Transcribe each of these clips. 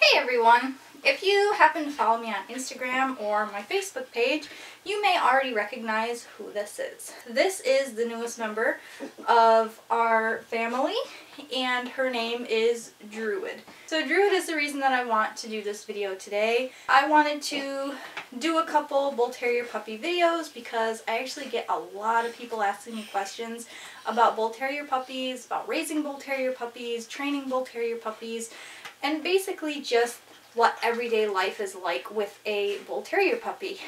Hey everyone! If you happen to follow me on Instagram or my Facebook page, you may already recognize who this is. This is the newest member of our family, and her name is Druid. So Druid is the reason that I want to do this video today. I wanted to do a couple Bull Terrier puppy videos because I actually get a lot of people asking me questions about Bull Terrier puppies, about raising Bull Terrier puppies, training Bull Terrier puppies, and basically just what everyday life is like with a Bull Terrier puppy.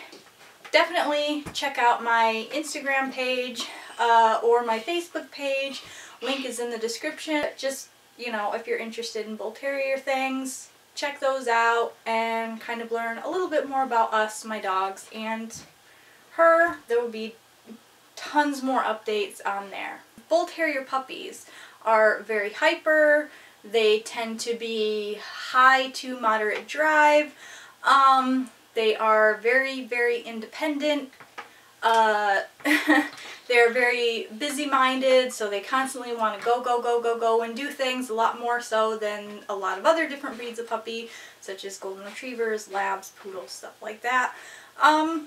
Definitely check out my Instagram page or my Facebook page. Link is in the description. Just, you know, if you're interested in Bull Terrier things, check those out and kind of learn a little bit more about us, my dogs, and her. There will be tons more updates on there. Bull Terrier puppies are very hyper. They tend to be high to moderate drive. They are very, very independent. They're very busy-minded, so they constantly want to go and do things, a lot more so than a lot of other different breeds of puppy, such as golden retrievers, labs, poodles, stuff like that. A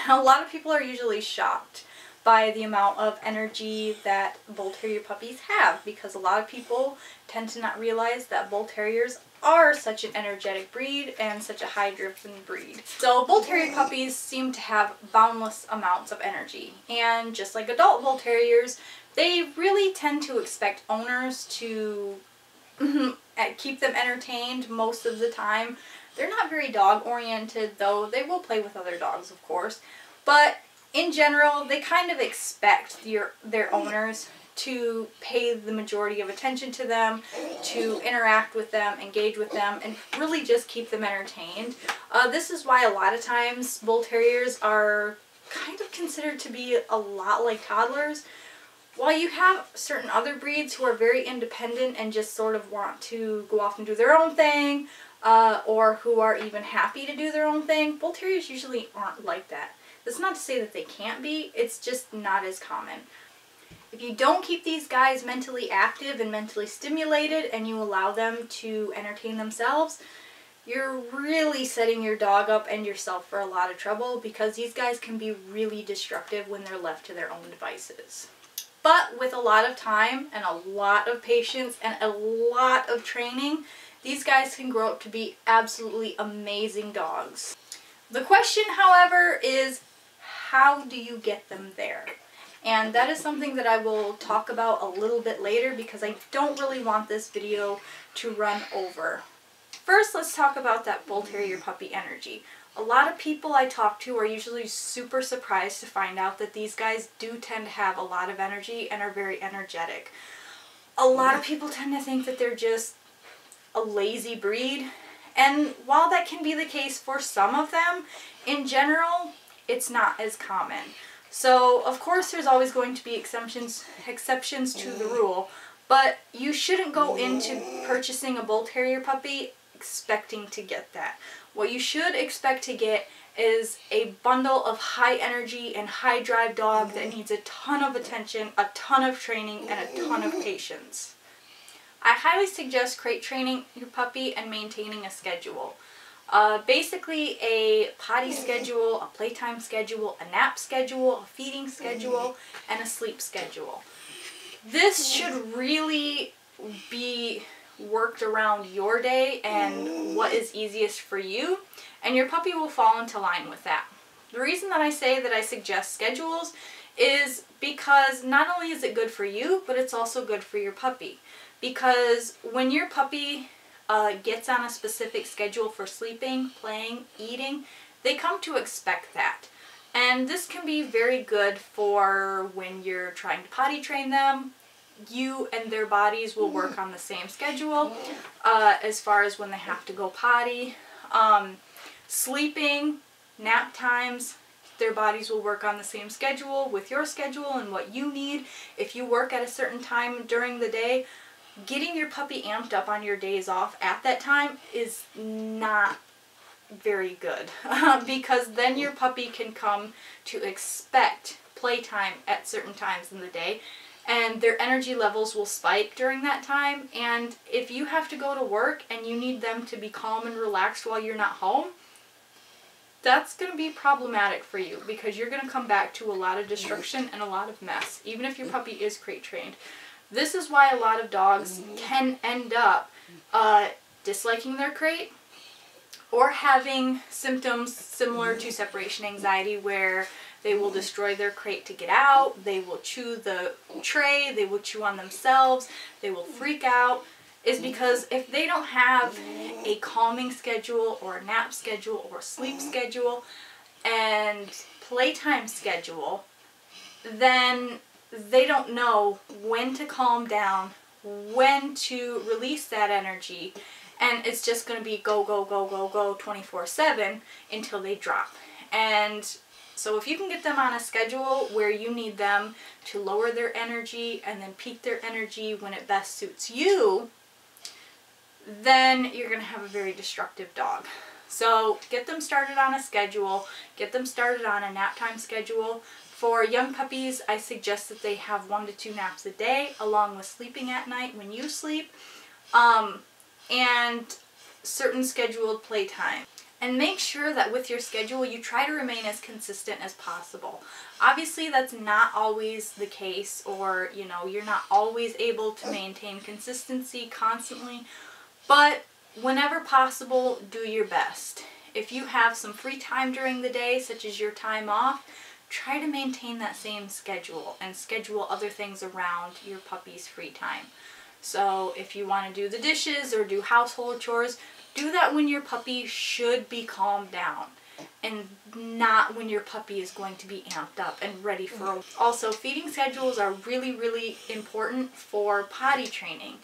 lot of people are usually shocked by the amount of energy that Bull Terrier puppies have, because a lot of people tend to not realize that Bull Terriers are such an energetic breed and such a high-driven breed. So Bull Terrier puppies seem to have boundless amounts of energy, and just like adult Bull Terriers, they really tend to expect owners to keep them entertained most of the time. They're not very dog-oriented, though. They will play with other dogs, of course, but in general, they kind of expect their owners to pay the majority of attention to them, to interact with them, engage with them, and really just keep them entertained. This is why a lot of times Bull Terriers are kind of considered to be a lot like toddlers. While you have certain other breeds who are very independent and just sort of want to go off and do their own thing, or who are even happy to do their own thing, Bull Terriers usually aren't like that. That's not to say that they can't be, it's just not as common. If you don't keep these guys mentally active and mentally stimulated and you allow them to entertain themselves, you're really setting your dog up and yourself for a lot of trouble, because these guys can be really destructive when they're left to their own devices. But with a lot of time and a lot of patience and a lot of training, these guys can grow up to be absolutely amazing dogs. The question, however, is how do you get them there? And that is something that I will talk about a little bit later, because I don't really want this video to run over. First, let's talk about that Bull Terrier puppy energy. A lot of people I talk to are usually super surprised to find out that these guys do tend to have a lot of energy and are very energetic. A lot of people tend to think that they're just a lazy breed, and while that can be the case for some of them, in general, it's not as common. So, of course, there's always going to be exceptions to the rule, but you shouldn't go into purchasing a Bull Terrier puppy expecting to get that. What you should expect to get is a bundle of high energy and high drive dog that needs a ton of attention, a ton of training, and a ton of patience. I highly suggest crate training your puppy and maintaining a schedule. Basically a potty schedule, a playtime schedule, a nap schedule, a feeding schedule, and a sleep schedule. This should really be worked around your day and what is easiest for you, and your puppy will fall into line with that. The reason that I say that I suggest schedules is because not only is it good for you, but it's also good for your puppy. Because when your puppy gets on a specific schedule for sleeping, playing, eating, they come to expect that. And this can be very good for when you're trying to potty train them. You and their bodies will work on the same schedule as far as when they have to go potty. Sleeping, nap times, their bodies will work on the same schedule with your schedule and what you need. If you work at a certain time during the day, getting your puppy amped up on your days off at that time is not very good because then your puppy can come to expect playtime at certain times in the day, and their energy levels will spike during that time. And if you have to go to work and you need them to be calm and relaxed while you're not home, that's going to be problematic for you, because you're going to come back to a lot of destruction and a lot of mess, even if your puppy is crate trained. This is why a lot of dogs can end up disliking their crate or having symptoms similar to separation anxiety, where they will destroy their crate to get out, they will chew the tray, they will chew on themselves, they will freak out, is because if they don't have a calming schedule or a nap schedule or a sleep schedule and playtime schedule, then they don't know when to calm down, when to release that energy, and it's just going to be go, go, go, go, go 24/7 until they drop. And so if you can get them on a schedule where you need them to lower their energy and then peak their energy when it best suits you, then you're going to have a very destructive dog. So get them started on a schedule, get them started on a nap time schedule. For young puppies, I suggest that they have 1 to 2 naps a day, along with sleeping at night when you sleep, and certain scheduled playtime. And make sure that with your schedule you try to remain as consistent as possible. Obviously that's not always the case, or you're not always able to maintain consistency constantly, but whenever possible, do your best. If you have some free time during the day, such as your time off, try to maintain that same schedule and schedule other things around your puppy's free time. So if you want to do the dishes or do household chores, do that when your puppy should be calmed down, and not when your puppy is going to be amped up and ready for. Also, feeding schedules are really, really important for potty training,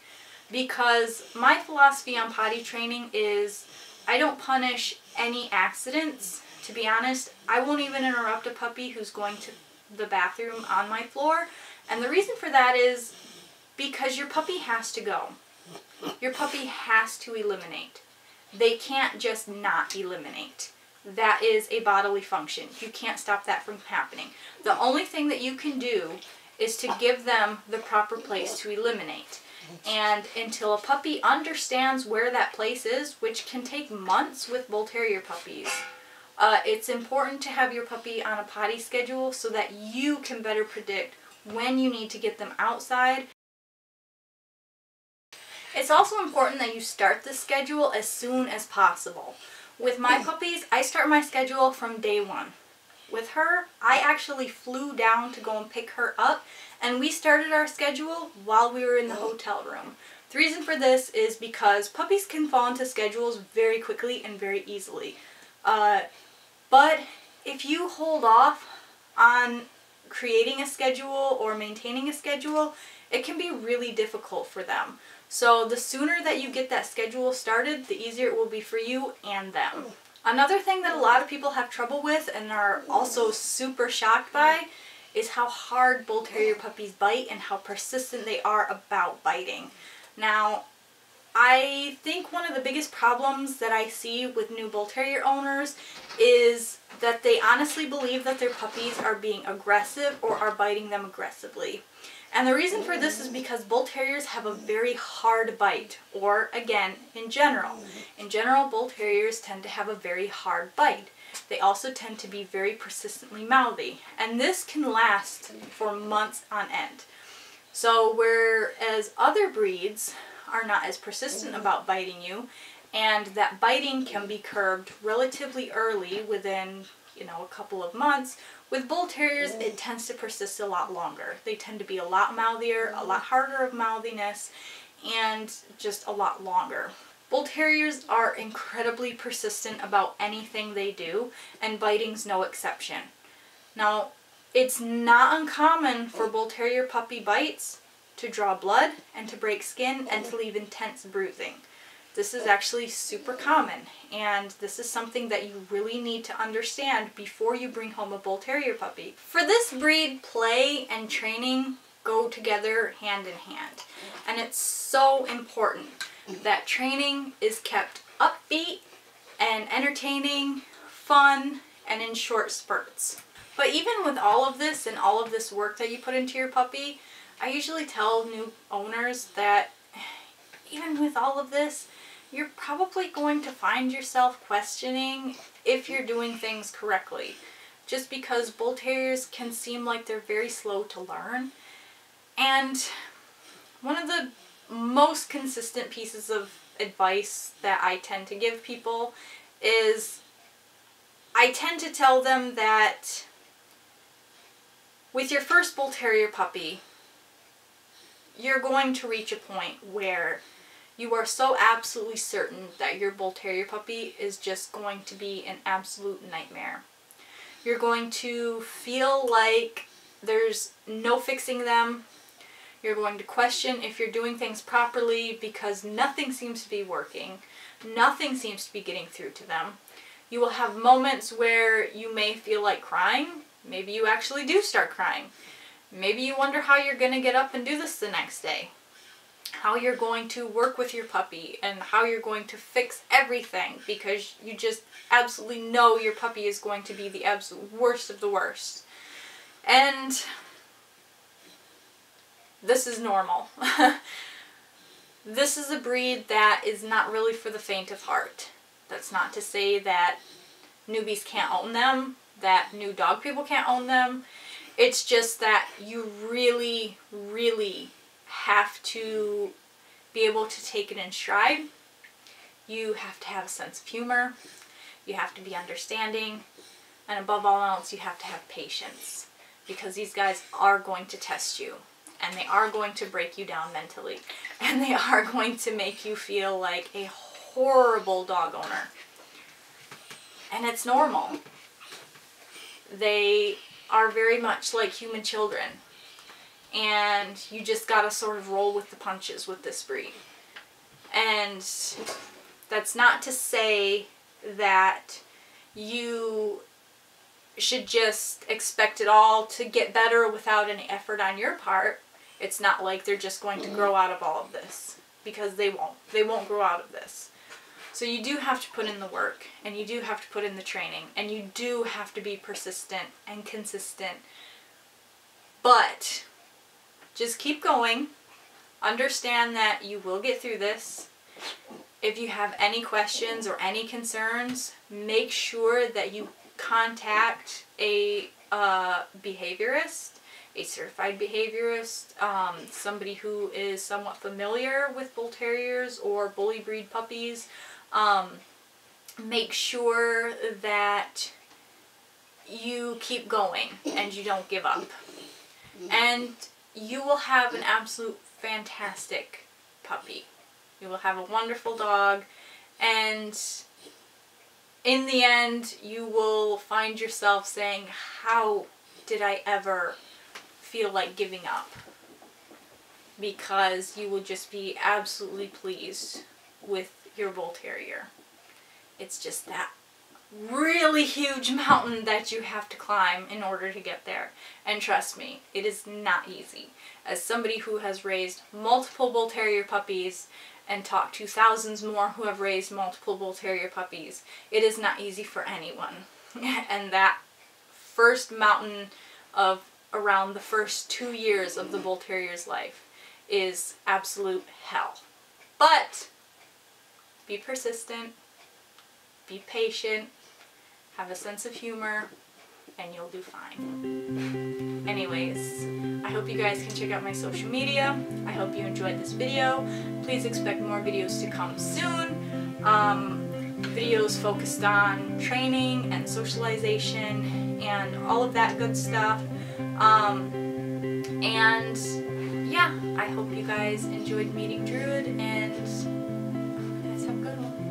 because my philosophy on potty training is I don't punish any accidents. To be honest, I won't even interrupt a puppy who's going to the bathroom on my floor, and the reason for that is because your puppy has to go. Your puppy has to eliminate. They can't just not eliminate. That is a bodily function. You can't stop that from happening. The only thing that you can do is to give them the proper place to eliminate. And until a puppy understands where that place is, which can take months with Bull Terrier puppies, it's important to have your puppy on a potty schedule so that you can better predict when you need to get them outside. It's also important that you start the schedule as soon as possible. With my puppies, I start my schedule from day 1. With her, I actually flew down to go and pick her up, and we started our schedule while we were in the hotel room. The reason for this is because puppies can fall into schedules very quickly and very easily. But if you hold off on creating a schedule or maintaining a schedule, it can be really difficult for them. So the sooner that you get that schedule started, the easier it will be for you and them. Another thing that a lot of people have trouble with and are also super shocked by is how hard Bull Terrier puppies bite and how persistent they are about biting. Now, I think one of the biggest problems that I see with new Bull Terrier owners is that they honestly believe that their puppies are being aggressive or are biting them aggressively. And the reason for this is because Bull Terriers have a very hard bite, or again, in general. In general, Bull Terriers tend to have a very hard bite. They also tend to be very persistently mouthy, and this can last for months on end. So whereas other breeds are not as persistent about biting you, and that biting can be curbed relatively early within, a couple of months, with Bull Terriers it tends to persist a lot longer. They tend to be a lot mouthier, a lot harder of mouthiness, and just a lot longer. Bull Terriers are incredibly persistent about anything they do, and biting's no exception. Now, it's not uncommon for Bull Terrier puppy bites to draw blood and to break skin and to leave intense bruising. This is actually super common, and this is something that you really need to understand before you bring home a Bull Terrier puppy. For this breed, play and training go together hand in hand, and it's so important that training is kept upbeat and entertaining, fun, and in short spurts. But even with all of this and all of this work that you put into your puppy, I usually tell new owners that even with all of this, you're probably going to find yourself questioning if you're doing things correctly. Just because Bull Terriers can seem like they're very slow to learn. And one of the most consistent pieces of advice that I tend to give people is I tend to tell them that with your first Bull Terrier puppy, you're going to reach a point where you are so absolutely certain that your Bull Terrier puppy is just going to be an absolute nightmare. You're going to feel like there's no fixing them. You're going to question if you're doing things properly because nothing seems to be working. Nothing seems to be getting through to them. You will have moments where you may feel like crying. Maybe you actually do start crying. Maybe you wonder how you're going to get up and do this the next day. How you're going to work with your puppy and how you're going to fix everything because you just absolutely know your puppy is going to be the absolute worst of the worst. And this is normal. This is a breed that is not really for the faint of heart. That's not to say that newbies can't own them, that new dog people can't own them. It's just that you really, really have to be able to take it in stride. You have to have a sense of humor. You have to be understanding. And above all else, you have to have patience. Because these guys are going to test you. And they are going to break you down mentally. And they are going to make you feel like a horrible dog owner. And it's normal. They are very much like human children. And you just gotta sort of roll with the punches with this breed. And that's not to say that you should just expect it all to get better without any effort on your part. It's not like they're just going to grow out of all of this, because they won't. They won't grow out of this. So you do have to put in the work, and you do have to put in the training, and you do have to be persistent and consistent. But just keep going. Understand that you will get through this. If you have any questions or any concerns, make sure that you contact a behaviorist, a certified behaviorist, somebody who is somewhat familiar with Bull Terriers or bully breed puppies. Make sure that you keep going and you don't give up. And you will have an absolute fantastic puppy. You will have a wonderful dog, and in the end you will find yourself saying, how did I ever feel like giving up? Because you will just be absolutely pleased with your Bull Terrier. It's just that really huge mountain that you have to climb in order to get there. And trust me, it is not easy. As somebody who has raised multiple Bull Terrier puppies and talked to thousands more who have raised multiple Bull Terrier puppies, it is not easy for anyone. And that first mountain of around the first 2 years of the Bull Terrier's life is absolute hell. But be persistent, be patient, have a sense of humor, and you'll do fine. Anyways, I hope you guys can check out my social media. I hope you enjoyed this video. Please expect more videos to come soon. Videos focused on training and socialization and all of that good stuff. And yeah, I hope you guys enjoyed meeting Druid, and you guys have a good one.